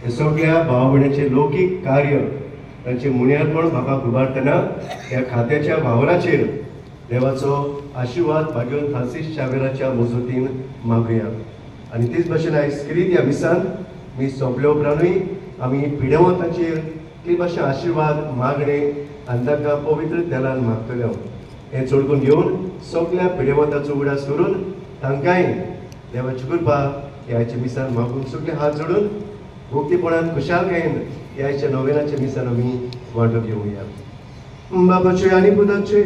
हे सगळ्या भाव भयणीचे लौकिक कार्य तांचे मुण्यारपण म्हाका उबारतना ह्या खात्याच्या वावराचेर देवाचो आशिर्वाद भाग्योन फ्रांसीस शावेराच्या मजतीन मागुया. आनी तेच भाशेन आयज क्रीत ह्या मिसान मी सोंपले उपरांतूय आमी पिडेवंताचेर ते भाशेन आशिर्वाद मागणे आनी ताका पवित्र देलान मागतले. हें चोडकून घेवन सगळ्या पिडेवंताचो उडास करून तांकांय देवाची कृपा ह्याचे मिसान मागून सगळे हात जोडून भोक्तीपणान खुशालकायेन ह्याच्या नोवेनाच्या मिसान आमी वांटो घेवया. बापाचे आनी पुताचे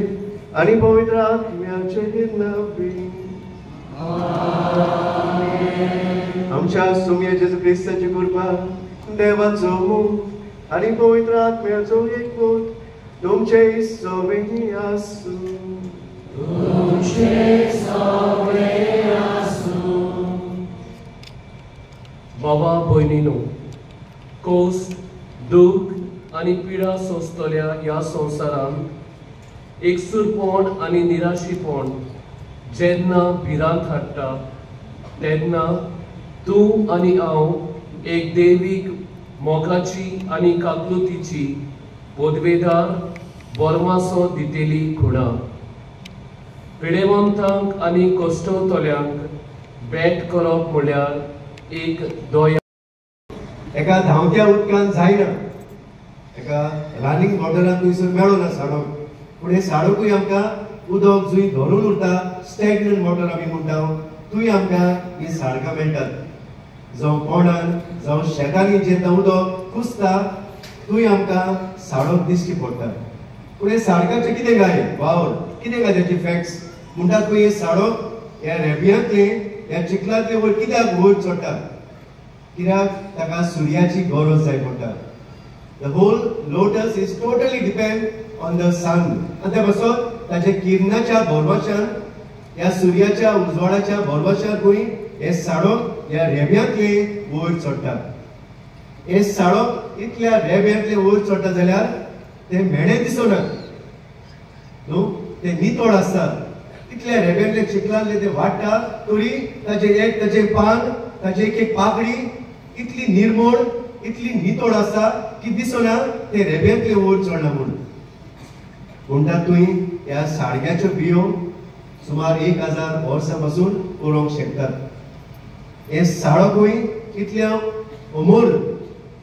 आनी पवित्र आत्म्याचे नांवे आमच्या सुम्य जेजू क्रिस्ताची कृपा देवाचो मोग आनी पवित्र आत्म्याचो एकवट तुमचे सगळे आसूं. बाबा भयणीनो, कोस दूख आनी पिडा सोंसतल्या ह्या संवसारांत एकसुरपण आनी निराशीपण जेन्ना भिरांत हाडटा तेन्ना तूं आनी हांव एक देवीक मोगाची आनी काकलुतीची बोदवेदार बोरमासो दितेली खुणा. पिडेवंतांक आनी कश्टवतल्यांक भेट करप म्हळ्यार एक दोया. एका धांवत्या उदकान जायना, एका रनिंग वॉटरान थंयसर मेळना साडोक, पूण हे साडोकूय आमकां उदक जंय धरून उरता स्टॅग्नंट वॉटर आमी म्हणटा थंय आमकां ही साडकां मेळटात. जावं कोणान जावं शेतांनी जेन्ना उदक कुसता थंय आमकां साडोक दिश्टी पडटा. पूण हे साडकाचे कितें गाय वावर, कितें गाय तेचे फॅक्ट्स म्हणटात पळय. हे साडोक ह्या रेब्यांतले ह्या चिखलांतले वयर कित्याक वयर चडटा? कित्याक ताका सुर्याची गरज जाय पडटा. The whole lotus is totally depend on the sun. आनी त्या पासत ताच्या किरणाच्या भरवशान ह्या सुर्याच्या उजवाडाच्या भरवशान पळय हे साडोक ह्या रेब्यांतले वयर चडटा. हे साडोक इतल्या रेब्यांतले वयर चडटा जाल्यार ते मेणे दिसना न्हू, ते नितोड आसतात. इतल्या रेब्यांतले चिखलांतले ते वाडटा तरी ताचे पान ताचे एक पाकडी इतली निर्मळ इतली नितोड आसता की दिसना ते रेब्यांतले वयर चडना म्हूण. म्हणटात थंय ह्या साडग्याच्यो बियो सुमार 1000 वर्सां पासून उरोंक शकतात. हे साडोकूय इतल्या अमोल,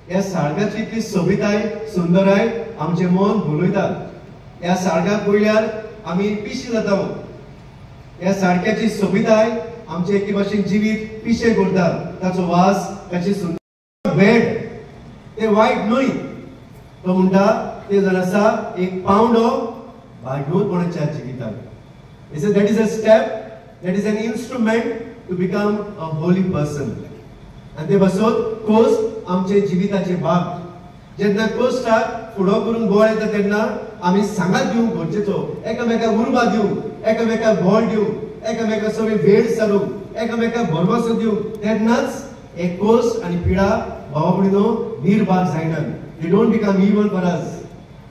ह्या साडगाची इतली सोबिताय सुंदराय आमचे मन भुलयता. ह्या साडगाक पळयल्यार आमी पिशे जाता. ह्या साडक्याची सोबिताय आमचे एके भाशेन जिवीत पिशे करता. ताचो वास, ताची सुंदर भेट ते वायट न्हय. तो म्हणटा ते जर आसा एक पावंडो भाग्यवंतपणाच्या जिविताक. He says that is a step, that is an instrument to become a holy person. आनी ते बसत कोस आमचे जिविताचे भाग. जेन्ना कोस्टाक फुडो करून बोळ येता तेन्ना आमी सांगात दिवंक गरजेचो. एकामेकाक उर्बा दिवंक, एकामेकाक बोळ दिवंक, एकामेकाक सगळे वेळ सारूंक, एकामेकाक भरवसो दिवंक. तेन्नाच एक कोस्ट आनी पिडा भावा भयणीनो निर्भाग जायना. They don't become evil for us,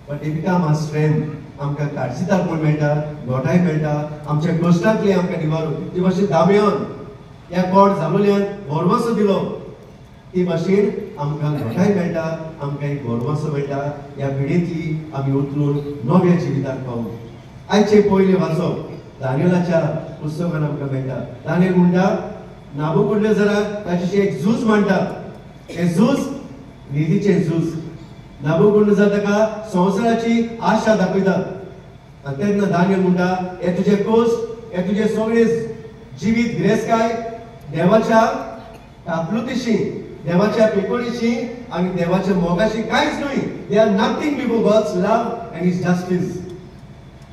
but they become our strength. आमकां काळजीतारपण मेळटा, घोटाय मेळटा, आमच्या कश्टांतले आमकां निवारून. ती भाशेन दामयान ह्या कोण जालोल्यान भरवसो दिलो ती भाशेन आमकां घोटाय मेळटा, आमकां एक भरवसो मेळटा. ह्या पिडेंतली आमी उतरून नव्या जिविताक पावूं. आयचे पयले वाचप दानियेलाच्या पुस्तकान आमकां मेळटा. दानियेल म्हणटा नाबूकदनेझराक ताचेशी एक झूज मांडटा. हे झूज निधीचें झूज. नाबूकदनेझर ताका संवसाराची आशा दाखयता. आनी तेन्ना दानियेल म्हणटा हे तुजे कोस्ट, हे तुजे सगळे जिवीत गिरेस्तकाय देवाच्या काकलुतीशी, देवाच्या पिकोडीशी आनी देवाच्या मोगाशी कांयच न्हय. They are nothing before God's love and his justice.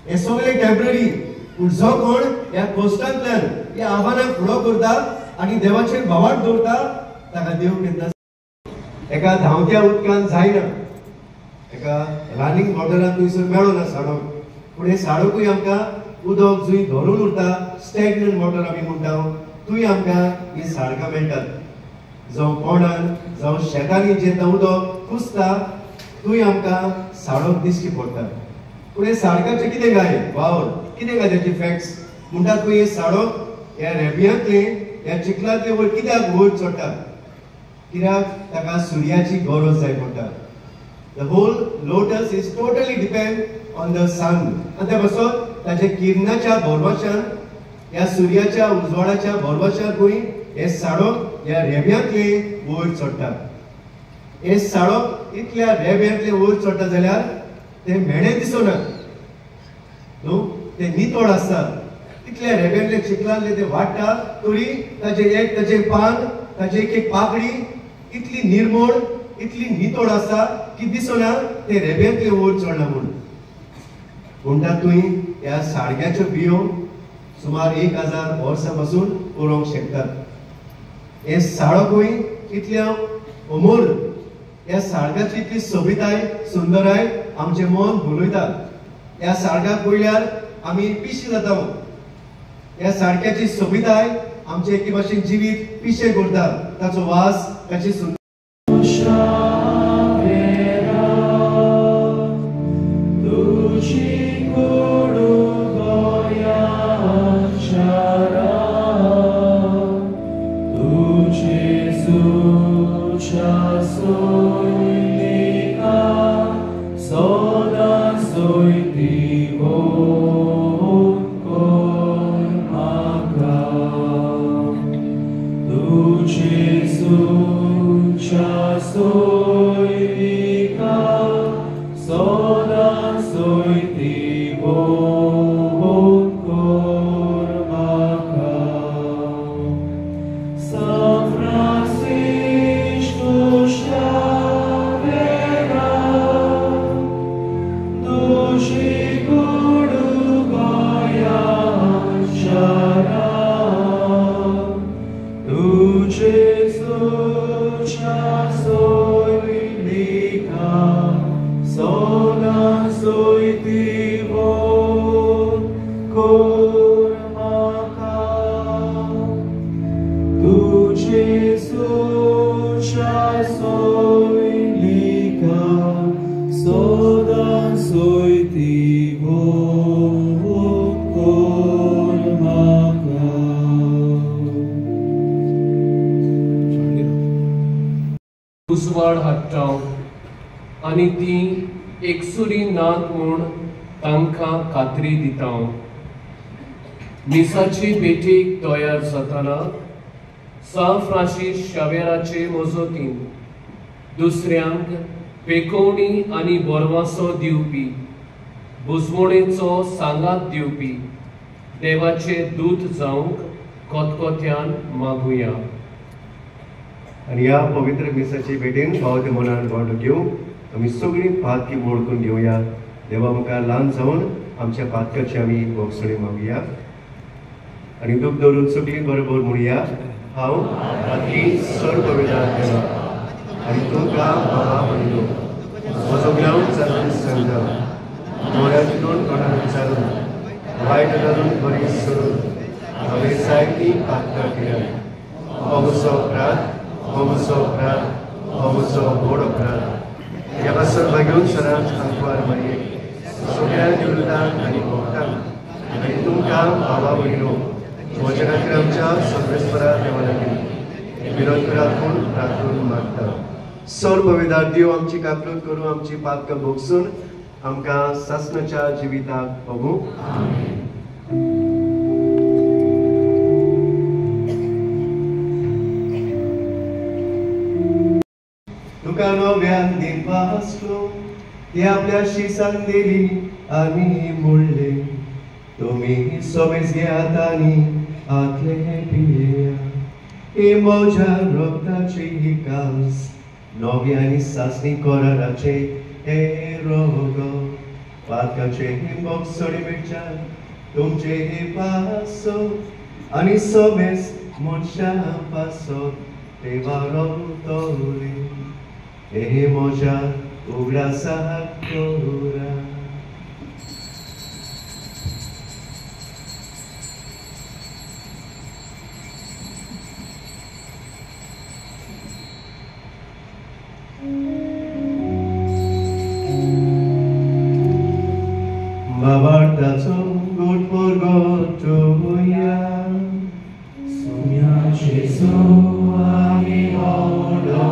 हे सगळे टेम्पररी. पूण जो कोण ह्या कोस्टांतल्यान ह्या आव्हानाक फुडो करता आनी देवाचेर भावार्थ दवरता ताका देव केन्ना एका धांवत्या उदकान जायना, एका रनिंग वॉटरान थंयसर मेळना साडोक. पूण हे साडोकूय आमकां उदक जंय धरून उरता स्टॅग्नंट वॉटर आमी म्हणटा थंय आमकां ही साडकां मेळटात. जावं कोणान जावं शेतांनी जेन्ना उदक कुसता थंय आमकां साडोक दिश्टी पडटा. पूण हे साडकाचे कितें गाय वावर, कितें गाय तेचे फॅक्ट्स म्हणटात पळय. हे साडोक ह्या रेब्यांतले ह्या चिखलांतले वयर कित्याक वयर चडटा? कित्याक ताका सुर्याची गरज जाय पडटा. The whole lotus is totally depend on the sun. आनी त्या पासून ताचे किरणाच्या भरवशान ह्या सुर्याच्या उजवाडाच्या भरवशाकूय हे साडोक ह्या रेब्यांतले वयर चडटा. हे साडोक इतल्या रेब्यांतले वयर चडटा जाल्यार ते मेणे दिसना न्हू, ते नितोड आसता. इतल्या रेब्यांतले चिखलांतले ते वाडटा तरी ताचे पान ताचे एक पाकडी इतली निर्मळ इतली नितोड आसता की दिसना ते रेब्यांतले वयर चडना म्हणून. पूण तातूंय ह्या साडग्याच्यो बियो सुमार 1000 वर्सां पासून उरोंक शकतात. हे साडोकूय इतल्या अमोल ह्या साडग्याची इतली सोबिताय सुंदराय आमचें मन भुलयता. ह्या साडग्याक पळयल्यार आमी पिशे जाता. ह्या साडग्याची सोबिताय आमचे एके भाशेन जिवीत पिशे करता. ताचो वास ताची सुंदर उजवाड हाडटा आनी ती एकसुरी नात म्हूण तांकां खात्री दिता. मिसाची बेटीक तयार जाताना सान फ्रांसीस शावेराचे मजतीन दुसऱ्यांक पेकोवणी आनी बोरवासो दिवपी बुजवणेचो सांगात दिवपी देवाचे दूत जावंक कोतकोत्यान मागुया. आणि ह्या पवित्र मिसाची भेटेन पावते मनान वांटो घेवंक आमी सगळीं पातकी मोडकून घेवया. देवा मुखार ल्हान जावन आमच्या पातकाची आमी वखसणी मागुया आनी दूख धरून सगळीं बरोबर म्हणुया. हांव पातकी सर्व वेदांत केला आनी तुमकां बाबा म्हणलो. म्हजो ग्रावंड जाल्लो सांगता दोळ्यांतून कोणाक विचारून वायट धरून बरी सोडून हांवें जायतीं पातकां केल्या. हो म्हजो अपराध, हो म्हजो अपराध, हो म्हजो व्हड अपराध. ह्या पासून मागीर सरांत आंकवार मारये सगळ्या देवतांक आनी भक्तांक आनी तुमकां बाबा म्हणलो. म्हज्या खातीर आमच्या सर्वेस्परा देवा लागीं विरोध करात म्हूण प्रार्थून मागता. सर्व पवित्र देव आमची कापलूत करून आमची पातकां भोगसून आमकां सासणाच्या जिविताक बगूंक. तुका नव्यान दिवपाक आसलो ती आपल्या शिसान दिली आनी म्हणले तुमी सोबेज घेयात आनी आतले पियेया. ही म्हज्या रगताची ही कास नव्यानी सासणी कोराचे हे रोग पातकाचे ही मोगसडी मेळच्यान तुमचे हे पासो आनी सोबेज मनशा पासो ते वारोतले. हे म्हज्या उगडासाक कोरा. बाबार्ताचो गोड पोरगोटोया सुम्या जेजू आमी ओडो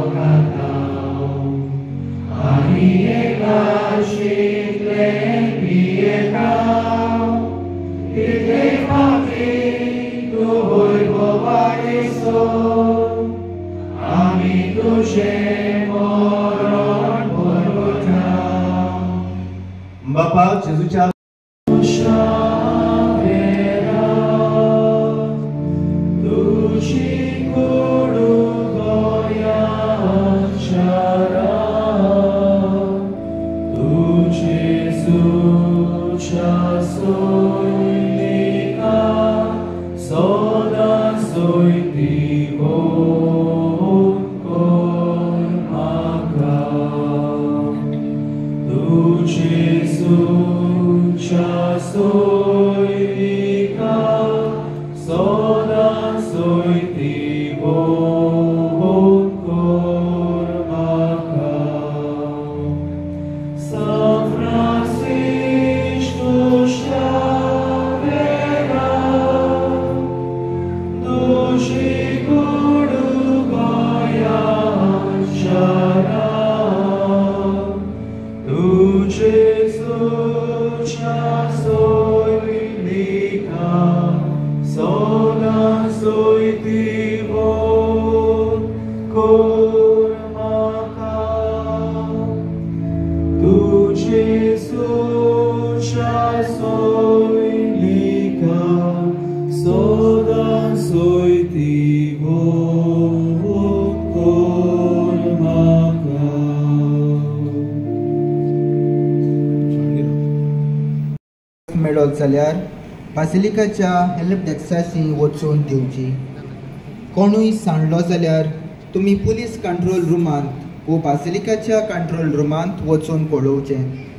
बापा जेजूच्या मेळत जाल्यार बासिलिकाच्या हेल्प डेस्काची वचून दिवची. कोणूय सांडलो जाल्यार तुमी पुलीस कंट्रोल रुमांत वो बासिलिकाच्या कंट्रोल रुमांत वचून पळोवचें.